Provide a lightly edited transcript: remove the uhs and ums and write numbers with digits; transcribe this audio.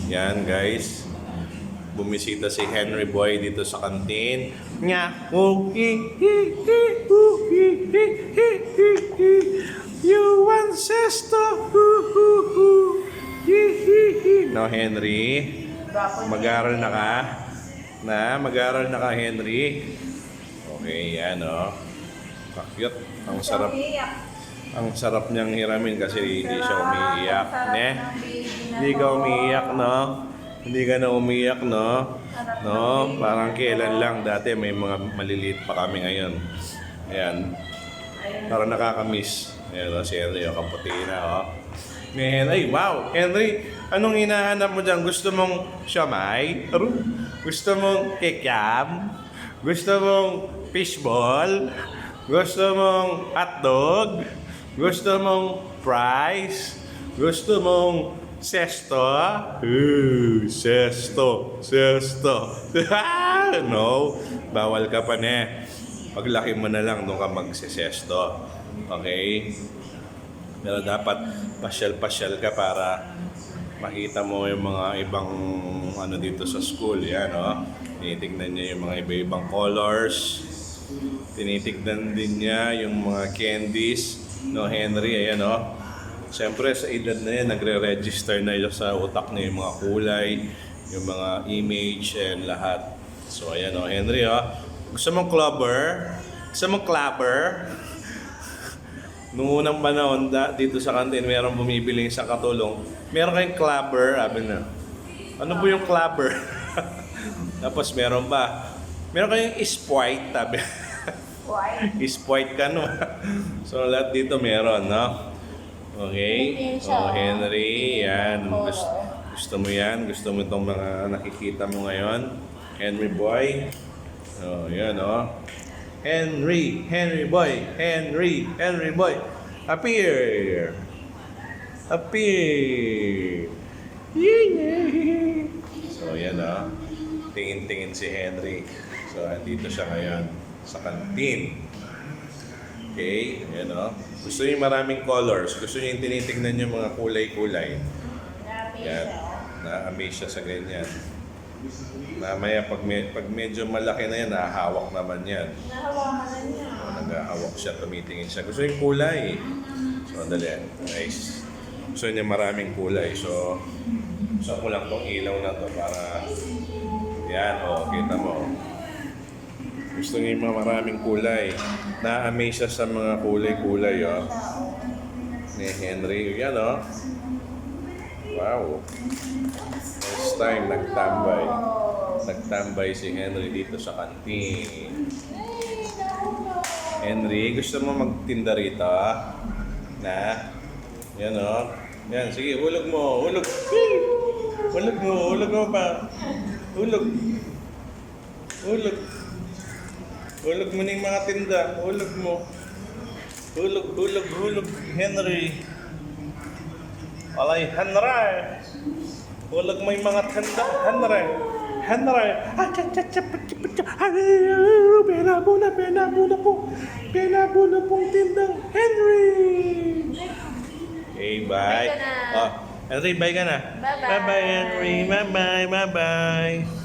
Yan guys. Bumisita si Henry Boy dito sa kantin. Nya. Oh, you want sesto? No, Henry. Mag-aaral na ka? Mag-aaral na ka, Henry? Okay, yan o. Kakyot. Ang sarap. Ang sarap niyang hiramin kasi hindi siya umiiyak. Hindi ka umiiyak, no? Hindi ka na umiiyak, no? No? Parang kailan lang. Dati may mga maliliit pa kami ngayon. Ayan. Parang nakakamiss. Ayan o, si Henry o. Kaputi na, o. Ay, wow! Henry, anong hinahanap mo dyan? Gusto mong siomay? Gusto mong kikiam? Gusto mong fishball? Gusto mong hotdog? Gusto mong fries? Gusto mong sesto? Sesto. No, bawal ka pa na. Paglaki mo na lang, doon ka magsesesto. Okay? Pero dapat pasyal-pasyal ka para makita mo yung mga ibang ano dito sa school. Yan, oh. Tinitignan niya yung mga iba-ibang colors. Tinitignan din niya yung mga candies. No, Henry, ayan, oh. Siyempre, sa edad na yan, nagre-register na yun sa utak niya yung mga kulay, yung mga image, and lahat. So, ayan, oh, Henry, oh. Gusto mong clubber? Gusto mong clubber? Noong unang panahon, dito sa kantin, meron bumibili sa katulong. Meron kayong clubber, sabi na. Ano po yung clubber? Tapos meron ba? Meron kayong Sprite, sabi. Sprite ka, no? So, lahat dito meron, no? Okay? Oh, Henry, yan. Gusto mo yan? Gusto mo itong mga nakikita mo ngayon? Henry Boy. Oh, yan, oh. Henry Boy. Appear. Yeah. So, yan, oh. Tingin-tingin si Henry. So, andito siya ngayon sa kantin. Okay, yan o. Gusto niyo maraming colors. Gusto niyo yung tinitignan yung mga kulay-kulay. Yan. Na-amaze siya sa ganyan. Mamaya, pag medyo malaki na yan, nahahawak naman yan. Nahawakan niya. Nag-ahawak siya, tumitingin siya. Gusto niyo yung kulay. So, dali. Nice. Gusto niya maraming kulay. So, gusto ko lang tong ilaw na to para... Yan, o. Kita mo. Gusto niya yung mga maraming kulay. Na-amaze siya sa mga kulay-kulay, oh. Ni Henry. Yan, oh. Wow. Next time, nagtambay. Nagtambay si Henry dito sa kantin. Henry, gusto mo magtinda rito? Na? Yan, oh. Yan, sige, hulog mo. Hulog. Hulog mo. Hulog mo pa. Hulog. Hulog. Hulog mo na yung mga tinda. Hulog mo. Hulog. Henry. Alay, Henry. Hulog mo yung mga tinda. Henry. Pena muna pong tindang Henry. Okay, bye. Bye ka na. Oh, Henry, bye ka na. Bye-bye. Bye-bye, Henry. Bye-bye.